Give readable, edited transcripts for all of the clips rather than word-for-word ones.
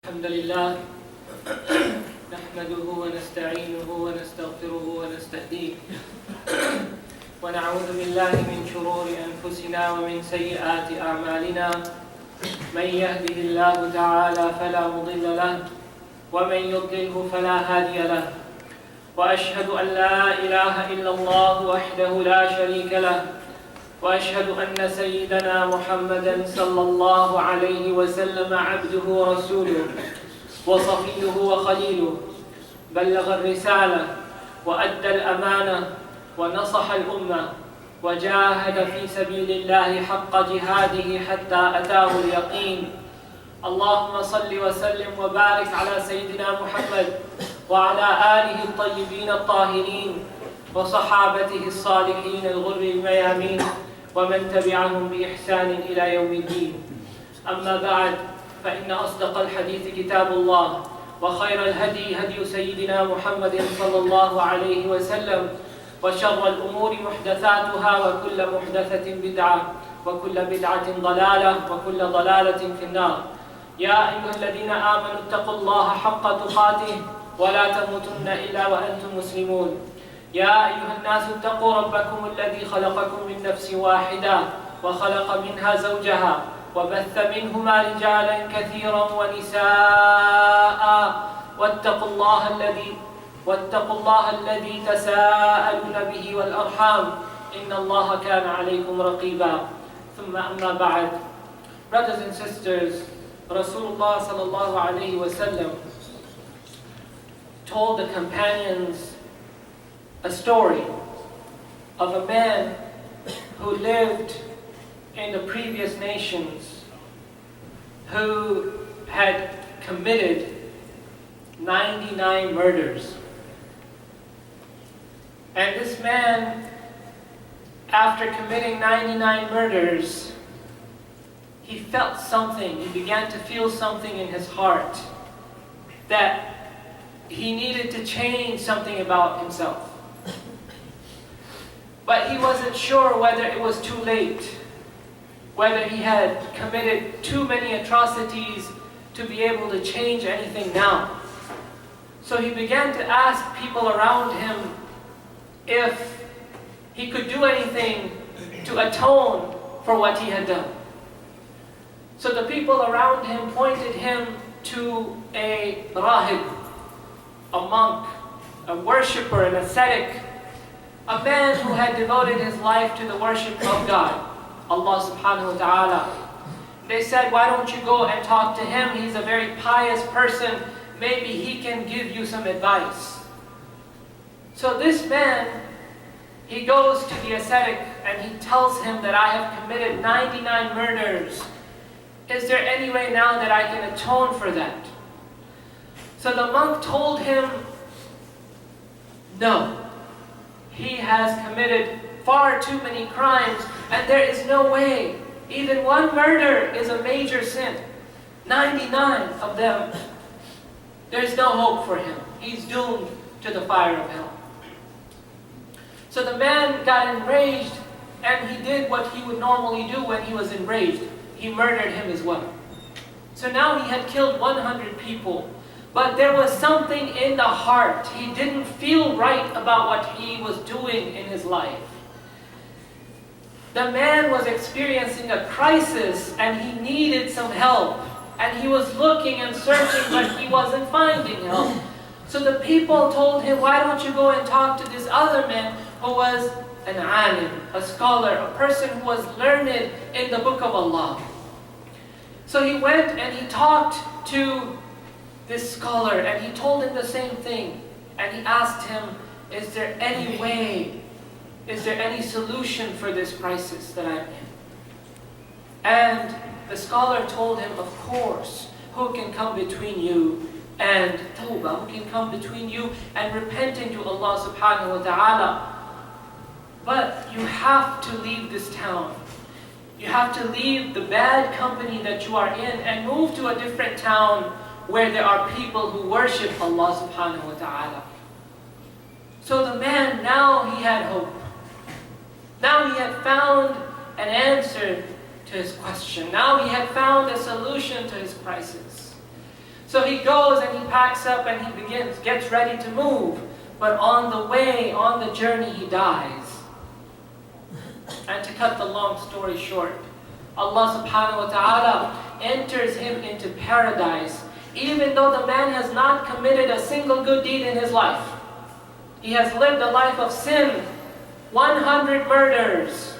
الحمد لله نحمده ونستعينه ونستغفره ونستهديه ونعوذ بالله من شرور أنفسنا ومن سيئات أعمالنا من يهده الله تعالى فلا مضل له ومن يضلله فلا هادي له وأشهد أن لا إله إلا الله وحده لا شريك له وأشهد أن سيدنا محمدًا صلى الله عليه وسلم عبده ورسوله وصفيه وخليله بلغ الرسالة وأدى الأمانة ونصح الأمة وجاهد في سبيل الله حق جهاده حتى أتاه اليقين. اللهم صل وسلم وبارك على سيدنا محمد وعلى آله الطيبين الطاهرين وصحابته الصالحين الغر الميامين ومن تبعهم بإحسان إلى يوم الدين. أما بعد، فإن أصدق الحديث كتاب الله وخير الهدي هدي سيدنا محمد صلى الله عليه وسلم وشر الأمور محدثاتها وكل محدثة بدعة وكل بدعة ضلالة وكل ضلالة في النار. يا أيها الذين آمنوا اتقوا الله حق تقاته ولا تموتن إلا وأنتم مسلمون. يا أيها الناس اتقوا ربكم الذي خلقكم من نفس واحدة وخلق منها زوجها وبث منهما رجالا كثيرا ونساء واتقوا الله الذي تساءلون به والأرحام إن الله كان عليكم رقيبا. ثم أما بعد. Brothers and sisters, Rasulullah sallallahu alayhi wa sallam told the companions a story of a man who lived in the previous nations who had committed 99 murders. And this man, after committing 99 murders, he felt something, he began to feel something in his heart that he needed to change something about himself. But he wasn't sure whether it was too late, whether he had committed too many atrocities to be able to change anything now. So he began to ask people around him if he could do anything to atone for what he had done. So the people around him pointed him to a rahib, a monk, a worshipper, an ascetic, a man who had devoted his life to the worship of God, Allah subhanahu wa ta'ala. They said, why don't you go and talk to him? He's a very pious person. Maybe he can give you some advice. So this man, he goes to the ascetic and he tells him that I have committed 99 murders. Is there any way now that I can atone for that? So the monk told him, no. He has committed far too many crimes, and there is no way. Even one murder is a major sin. 99 of them, there's no hope for him. He's doomed to the fire of hell. So the man got enraged, and he did what he would normally do when he was enraged. He murdered him as well. So now he had killed 100 people. But there was something in the heart. He didn't feel right about what he was doing in his life. The man was experiencing a crisis and he needed some help. And he was looking and searching, but he wasn't finding help. So the people told him, why don't you go and talk to this other man who was an alim, a scholar, a person who was learned in the book of Allah. So he went and he talked to this scholar, and he told him the same thing. And he asked him, is there any way, is there any solution for this crisis that I'm in? And the scholar told him, of course, who can come between you and tawbah, who can come between you and repenting to Allah subhanahu wa ta'ala. But you have to leave this town. You have to leave the bad company that you are in and move to a different town where there are people who worship Allah subhanahu wa ta'ala. So the man, now he had hope. Now he had found an answer to his question. Now he had found a solution to his crisis. So he goes and he packs up and he gets ready to move. But on the way, on the journey, he dies. And to cut the long story short, Allah subhanahu wa ta'ala enters him into paradise, even though the man has not committed a single good deed in his life. He has lived a life of sin, 100 murders.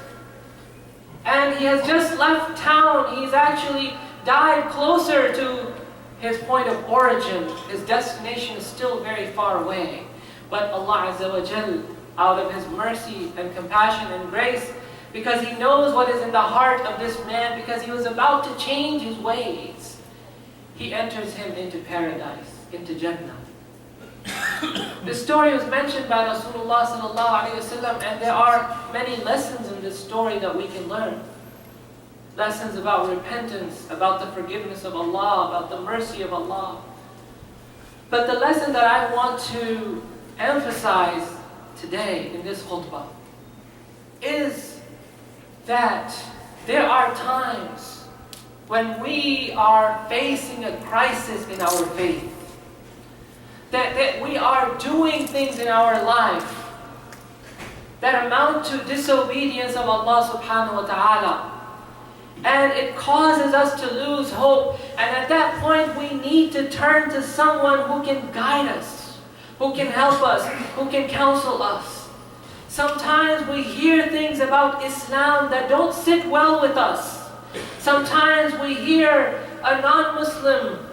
And he has just left town. He's actually died closer to his point of origin. His destination is still very far away. But Allah Azza wa Jal, out of His mercy and compassion and grace, because He knows what is in the heart of this man, because he was about to change his ways, He enters him into paradise, into Jannah. This story was mentioned by Rasulullah sallallahu alaihi wasallam, and there are many lessons in this story that we can learn. Lessons about repentance, about the forgiveness of Allah, about the mercy of Allah. But the lesson that I want to emphasize today in this khutbah is that there are times when we are facing a crisis in our faith. That we are doing things in our life that amount to disobedience of Allah subhanahu wa ta'ala. And it causes us to lose hope. And at that point we need to turn to someone who can guide us, who can help us, who can counsel us. Sometimes we hear things about Islam that don't sit well with us. Sometimes we hear a non-Muslim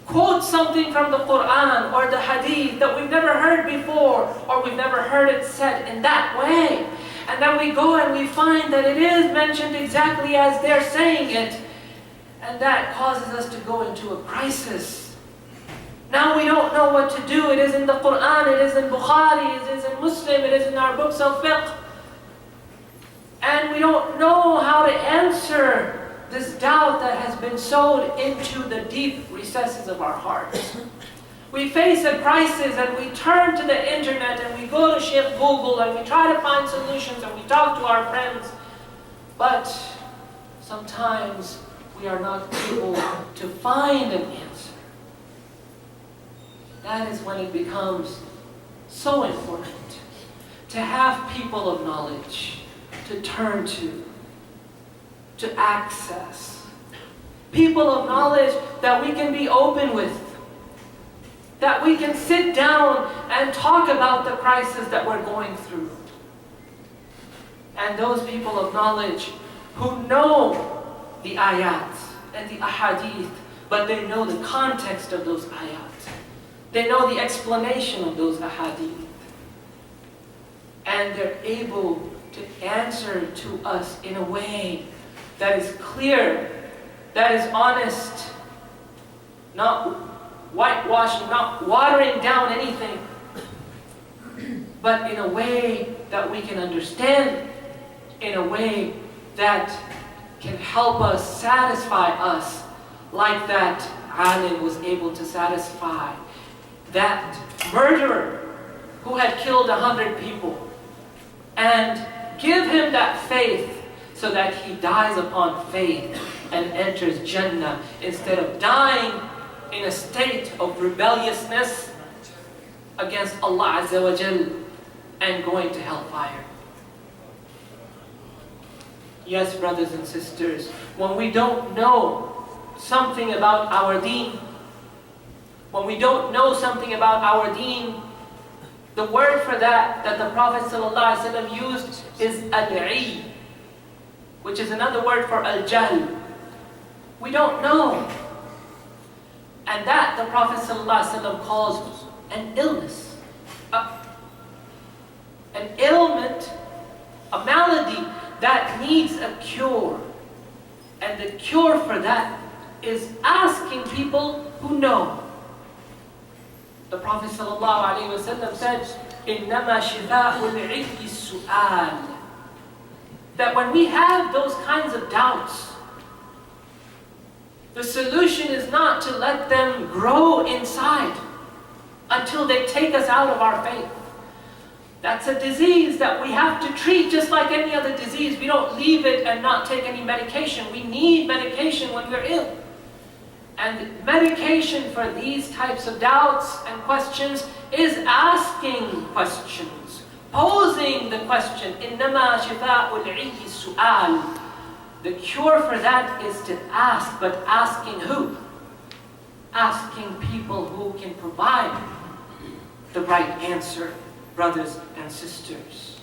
quote something from the Quran or the Hadith that we've never heard before, or we've never heard it said in that way. And then we go and we find that it is mentioned exactly as they're saying it. And that causes us to go into a crisis. Now we don't know what to do. It is in the Quran, it is in Bukhari, it is in Muslim, it is in our books of fiqh. And we don't know how to answer this doubt that has been sowed into the deep recesses of our hearts. We face a crisis and we turn to the internet and we go to Sheikh Google and we try to find solutions and we talk to our friends. But sometimes we are not able to find an answer. That is when it becomes so important to have people of knowledge to turn to access. People of knowledge that we can be open with. That we can sit down and talk about the crisis that we're going through. And those people of knowledge who know the ayat and the ahadith, but they know the context of those ayat. They know the explanation of those ahadith. And they're able to answer to us in a way that is clear, that is honest, not whitewashing, not watering down anything, but in a way that we can understand, in a way that can help us, satisfy us, like that alim was able to satisfy that murderer who had killed 100 people, and give him that faith so that he dies upon faith and enters Jannah instead of dying in a state of rebelliousness against Allah Azza wa Jal and going to hellfire. Yes, brothers and sisters, when we don't know something about our deen, when we don't know something about our deen, the word for that the Prophet ﷺ used is al-'i, which is another word for al-jahl. We don't know. And that the Prophet ﷺ calls an illness. An ailment, a malady that needs a cure. And the cure for that is asking people who know. The Prophet ﷺ said, إِنَّمَا شِفَاءُ الْعِيِّ السُّؤَالِ. That when we have those kinds of doubts, the solution is not to let them grow inside until they take us out of our faith. That's a disease that we have to treat just like any other disease. We don't leave it and not take any medication. We need medication when we're ill. And medication for these types of doubts and questions is asking questions, posing the question. إِنَّمَا شِفَاءُ الْعِيِّ السُّؤَالِ. The cure for that is to ask, but asking who? Asking people who can provide the right answer, brothers and sisters.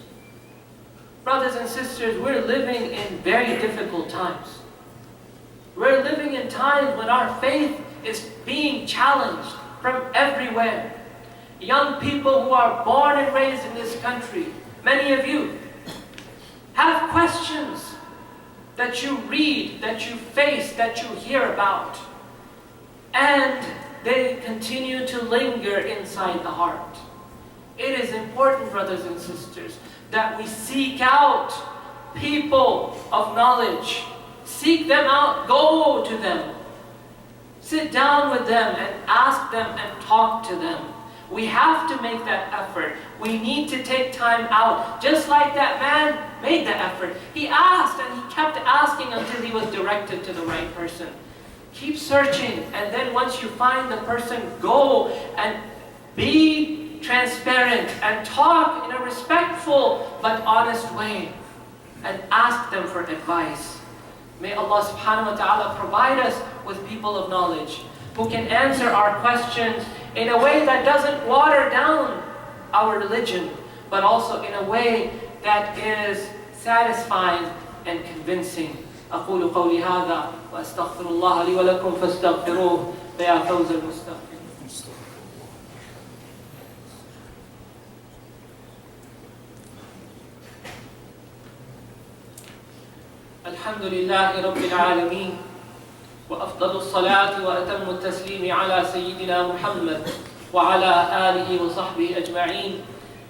Brothers and sisters, we're living in very difficult times. We're living in times when our faith is being challenged from everywhere. Young people who are born and raised in this country, many of you, have questions that you read, that you face, that you hear about. And they continue to linger inside the heart. It is important, brothers and sisters, that we seek out people of knowledge. Seek them out, go to them. Sit down with them and ask them and talk to them. We have to make that effort. We need to take time out. Just like that man made the effort. He asked and he kept asking until he was directed to the right person. Keep searching, and then once you find the person, go and be transparent and talk in a respectful but honest way and ask them for advice. May Allah subhanahu wa ta'ala provide us with people of knowledge who can answer our questions in a way that doesn't water down our religion, but also in a way that is satisfying and convincing. أقول قولي هذا وأستغفر الله لي ولكم فاستغفروه فيا فوز المستغفرين. الحمد لله رب العالمين وأفضل الصلاة وأتم التسليم على سيدنا محمد وعلى آله وصحبه أجمعين.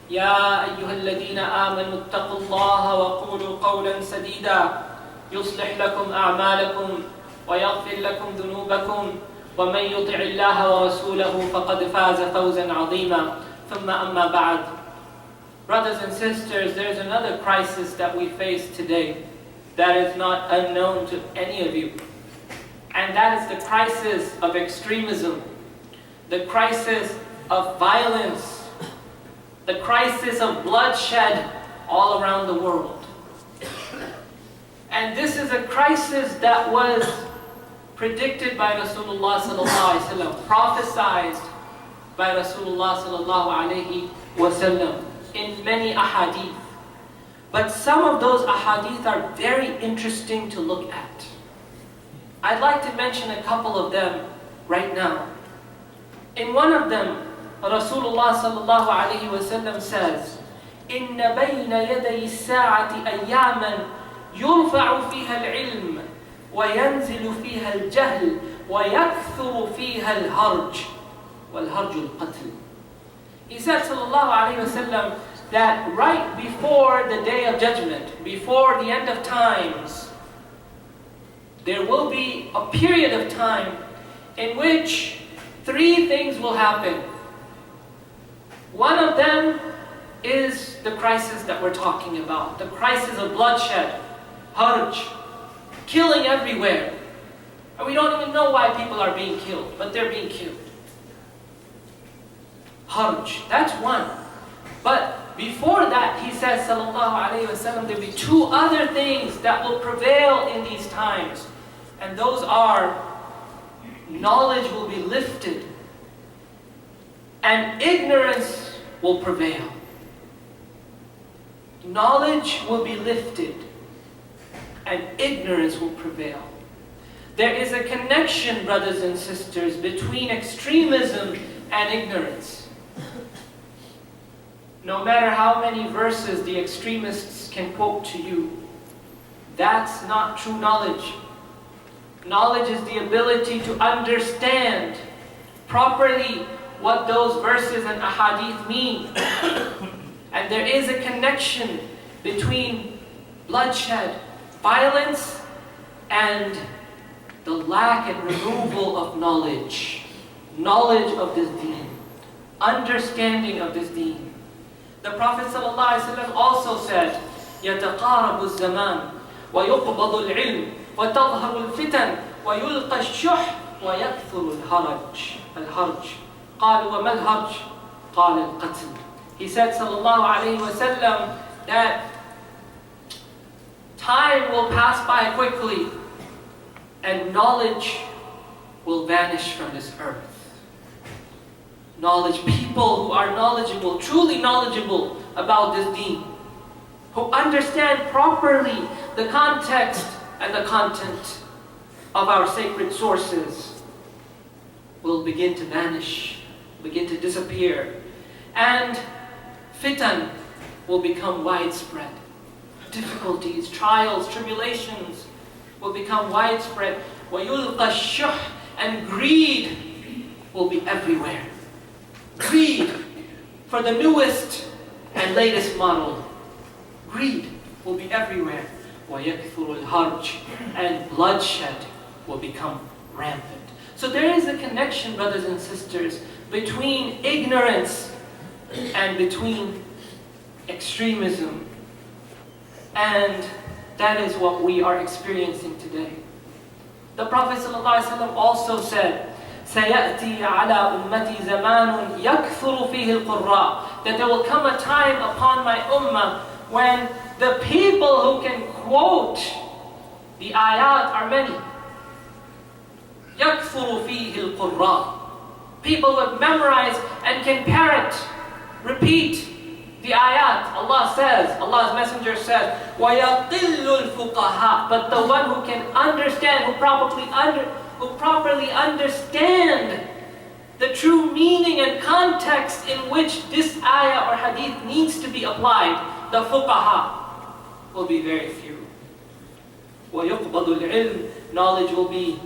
يا أيها الذين آمنوا اتقوا الله وقولوا قولا سديدا يصلح لكم أعمالكم ويغفر لكم ذنوبكم ومن يطع الله ورسوله فقد فاز فوزا عظيما. ثم أما بعد. Brothers and sisters, there's another crisis that we face today that is not unknown to any of you. And that is the crisis of extremism, the crisis of violence, the crisis of bloodshed all around the world. And this is a crisis that was predicted by Rasulullah sallallahu alaihi wasallam, prophesied by Rasulullah sallallahu alaihi wasallam in many ahadith. But some of those ahadith are very interesting to look at. I'd like to mention a couple of them right now. In one of them, Rasulullah sallallahu alaihi wasallam says, إِنَّ بَيْنَ يَدَيِ السَّاعَةِ أَيَّامًا يُرْفَعُ فِيهَا الْعِلْمُ وَيَنْزِلُ فِيهَا الْجَهْلُ وَيَكْثُرُ فِيهَا الْهَرْجُ وَالْهَرْجُ الْقَتْلُ. He said, sallallahu alaihi wasallam, that right before the day of judgment, before the end of times, there will be a period of time in which three things will happen. One of them is the crisis that we're talking about, the crisis of bloodshed, harj, killing everywhere. And we don't even know why people are being killed, but they're being killed. Harj, that's one. But before that, he says, sallallahu alayhi wa sallam, there'll be two other things that will prevail in these times. And those are, knowledge will be lifted, and ignorance will prevail. Knowledge will be lifted, and ignorance will prevail. There is a connection, brothers and sisters, between extremism and ignorance. No matter how many verses the extremists can quote to you, that's not true knowledge. Knowledge is the ability to understand properly what those verses and ahadith mean. And there is a connection between bloodshed, violence, and the lack and removal of knowledge. Knowledge of this deen. Understanding of this deen. The Prophet ﷺ also said, يَتَقَارَبُ الزَّمَانُ وَيُقْبَضُ الْعِلْمُ وَتَظْهَرُ الْفِتَنُ وَيُلْقَى الشُّحُّ وَيَكْثُرُ الْهَرْجِ قَالُوا وَمَا الْهَرْجِ قَالَ الْقَتْلِ. He said, sallallahu alayhi wa sallam, that time will pass by quickly and knowledge will vanish from this earth. Knowledge, people who are knowledgeable, truly knowledgeable about this deen, who understand properly the context and the content of our sacred sources, will begin to vanish, begin to disappear, and fitan will become widespread. Difficulties, trials, tribulations will become widespread. وَيُلْقَى الشُّحْ, and greed will be everywhere. Greed for the newest and latest model. Greed will be everywhere. وَيَكْثُرُ الْهَرْجِ, and bloodshed will become rampant. So there is a connection, brothers and sisters, between ignorance and between extremism. And that is what we are experiencing today. The Prophet ﷺ also said, سَيَأْتِي عَلَىٰ أُمَّتِي زَمَانٌ يَكْثُرُ فِيهِ الْقُرَّاء, that there will come a time upon my ummah when the people who can quote the ayat are many. يَكْثُرُ فِيهِ الْقُرَّاء, people who have memorized and can parrot, repeat the ayat. Allah says, Allah's Messenger says, وَيَقِلُّ الْفُقَهَاء, but the one who can understand, who properly understand the true meaning and context in which this ayah or hadith needs to be applied, the fuqaha, will be very few. وَيُقْبَضُ الْعِلْمِ, knowledge will be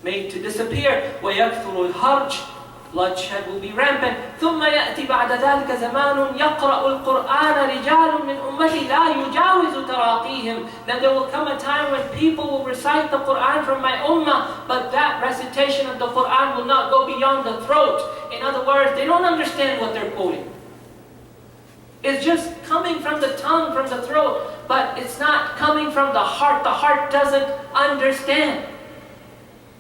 made to disappear. وَيَكْثُرُ الْهَرْجِ, bloodshed will be rampant. ثُمَّ يَأْتِي بَعْدَ ذَلِكَ زَمَانٌ يَقْرَأُ الْقُرْآنَ رِجَالٌ مِّنْ أُمَّتِي لَا يُجَاوِزُ تَرَاقِيهِمْ, then there will come a time when people will recite the Qur'an from my ummah, but that recitation of the Qur'an will not go beyond the throat. In other words, they don't understand what they're quoting. It's just coming from the tongue, from the throat, but it's not coming from the heart. The heart doesn't understand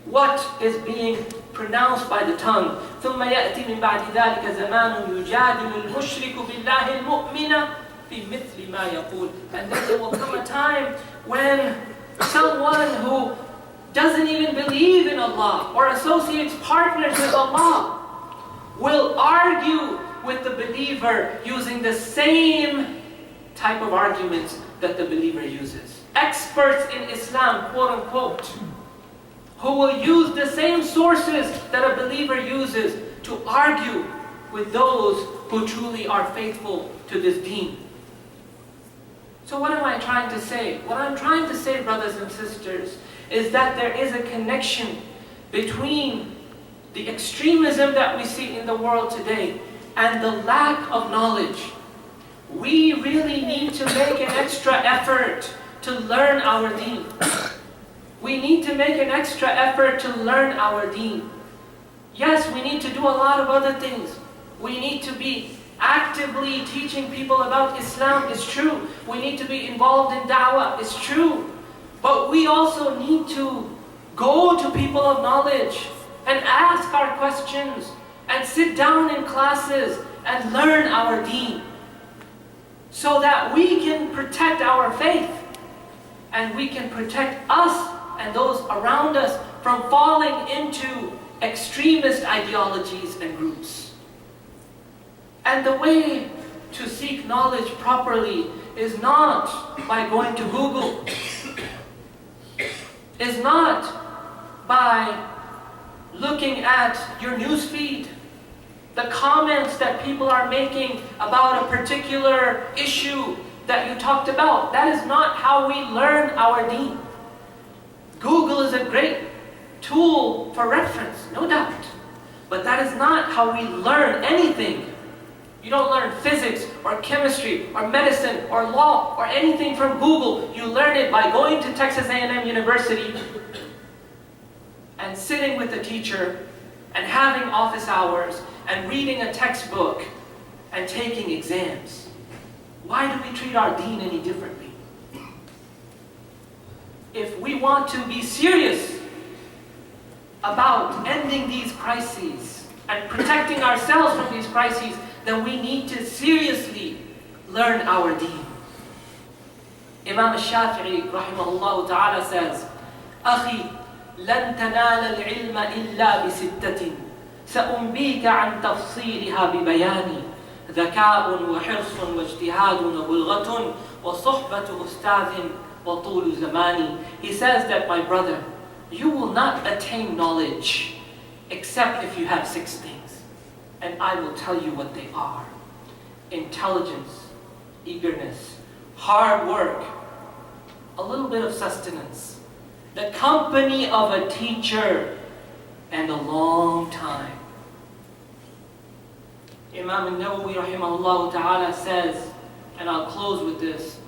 what is being pronounced by the tongue. ثُمَّ يَأْتِي مِنْ بَعْدِ ذَلِكَ زَمَانٌ يُجَادِلُ الْمُشْرِكُ بِاللَّهِ الْمُؤْمِنَ فِي مِثْلِ مَا يَقُولُ, and then there will come a time when someone who doesn't even believe in Allah or associates partners with Allah will argue with the believer using the same type of arguments that the believer uses. Experts in Islam, quote unquote, who will use the same sources that a believer uses to argue with those who truly are faithful to this deen. So what am I trying to say? What I'm trying to say, brothers and sisters, is that there is a connection between the extremism that we see in the world today and the lack of knowledge. We really need to make an extra effort to learn our deen. We need to make an extra effort to learn our deen. Yes, we need to do a lot of other things. We need to be actively teaching people about Islam, it's true. We need to be involved in da'wah, it's true. But we also need to go to people of knowledge and ask our questions and sit down in classes and learn our deen, so that we can protect our faith and we can protect us and those around us from falling into extremist ideologies and groups. And the way to seek knowledge properly is not by going to Google, is not by looking at your news feed, the comments that people are making about a particular issue that you talked about. That is not how we learn our deen. Google is a great tool for reference, no doubt. But that is not how we learn anything. You don't learn physics or chemistry or medicine or law or anything from Google. You learn it by going to Texas A&M University and sitting with the teacher and having office hours and reading a textbook and taking exams. Why do we treat our deen any differently? If we want to be serious about ending these crises and protecting ourselves from these crises, then we need to seriously learn our deen. Imam al-Shafi'i rahimahullah ta'ala says, أخي لن تنال العلم إلا بستة سأنبيك عن تفصيلها ببياني ذكاء وحرص واجتهاد وبلغة وصحبة أستاذ وطول زماني. He says that, my brother, you will not attain knowledge except if you have 6 things. And I will tell you what they are. Intelligence, eagerness, hard work, a little bit of sustenance, the company of a teacher, and a long time. Imam al-Nawawi rahimahullah ta'ala says, and I'll close with this,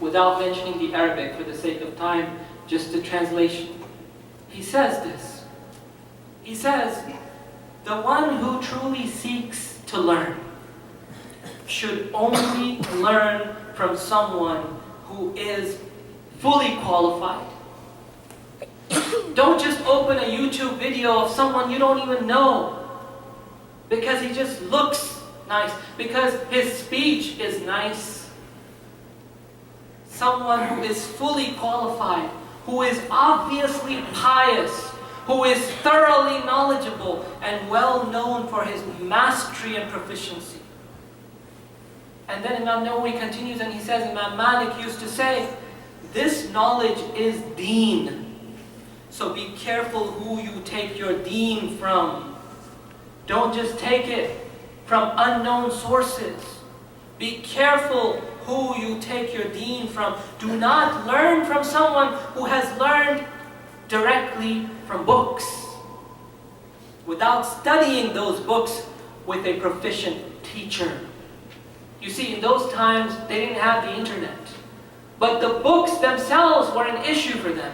without mentioning the Arabic for the sake of time, just the translation. He says this. He says, the one who truly seeks to learn should only learn from someone who is fully qualified. Don't just open a YouTube video of someone you don't even know because he just looks nice, because his speech is nice. Someone who is fully qualified, who is obviously pious, who is thoroughly knowledgeable and well known for his mastery and proficiency. And then Imam Nawawi continues and he says, Imam Malik used to say, this knowledge is deen. So be careful who you take your deen from. Don't just take it from unknown sources. Be careful who you take your deen from. Do not learn from someone who has learned directly from books, without studying those books with a proficient teacher. You see, in those times, they didn't have the internet. But the books themselves were an issue for them.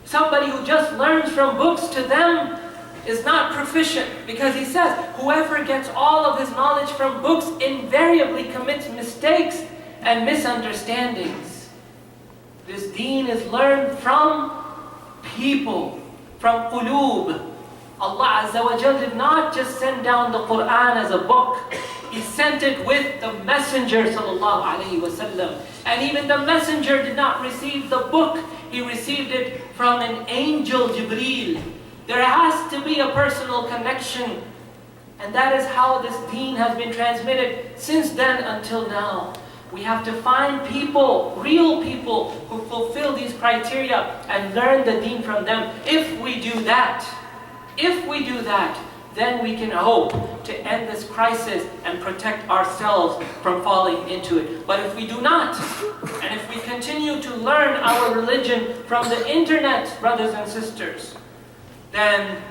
Somebody who just learns from books, to them is not proficient, because he says, whoever gets all of his knowledge from books invariably commits mistakes and misunderstandings. This deen is learned from people, from qulub. Allah Azza wa Jal did not just send down the Quran as a book. He sent it with the Messenger sallallahu alaihi wasallam. And even the Messenger did not receive the book. He received it from an angel, Jibreel. There has to be a personal connection. And that is how this deen has been transmitted since then until now. We have to find people, real people, who fulfill these criteria and learn the deen from them. If we do that, then we can hope to end this crisis and protect ourselves from falling into it. But if we do not, and if we continue to learn our religion from the internet, brothers and sisters, then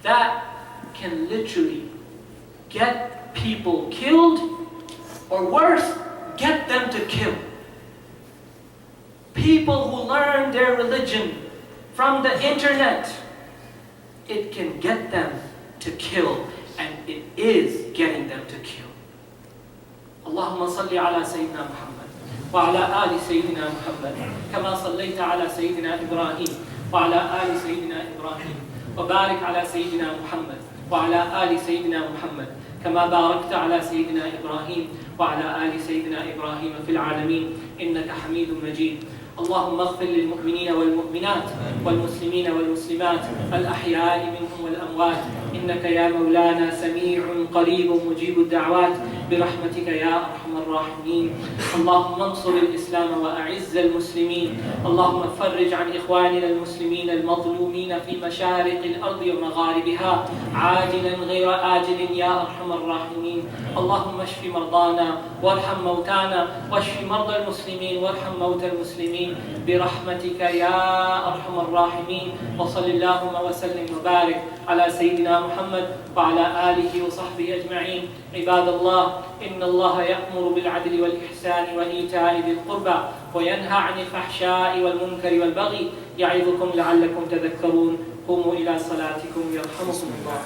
that can literally get people killed, or worse, get them to kill. People who learn their religion from the internet, it can get them to kill, and it is getting them to kill. Allahumma salli ala Sayyidina Muhammad wa ala ali Sayyidina Muhammad kama sallaita ala Sayyidina Ibrahim wa ala ali Sayyidina Ibrahim wa barik ala Sayyidina Muhammad wa ala ali Sayyidina Muhammad kama barakta ala Sayyidina Ibrahim wa ala ali Sayyidina Ibrahim fil alamin innaka Hamidun Majid. اللهم اغفر للمؤمنين والمؤمنات والمسلمين والمسلمات الأحياء منهم والأموات إنك يا مولانا سميع قريب مجيب الدعوات برحمتك يا أرحم الراحمين. اللهم انصر الإسلام وأعز المسلمين. اللهم فرج عن إخواننا المسلمين المظلومين في مشارق الأرض ومغاربها عاجلا غير آجل يا أرحم الراحمين. اللهم اشف مرضانا وارحم موتانا واشف مرضى المسلمين وارحم موتى المسلمين برحمتك يا أرحم الراحمين. وصل اللهم وسلم وبارك على سيدنا محمد وعلى آله وصحبه أجمعين. عباد الله، إن الله يأمر بالعدل والإحسان وإيتاء ذي القربى وينهى عن الفحشاء والمنكر والبغي يعظكم لعلكم تذكرون. قوموا إلى صلاتكم يرحمكم الله.